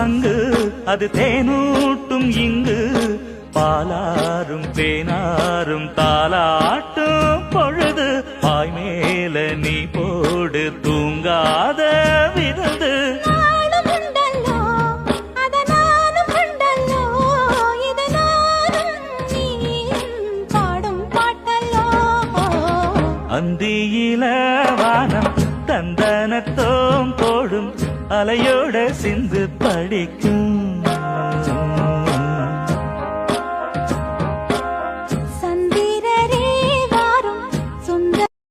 சங்கு அது தேனூட்டும் இங்கு பாலாரும் தேனாரும் தாலாட்டும் பொழுது பாய் மேல நீ போடு தூங்காத விருந்து அந்தியில வானம் தந்தனத்தோம் போடும் அலையோட சிந்து படிக்கும்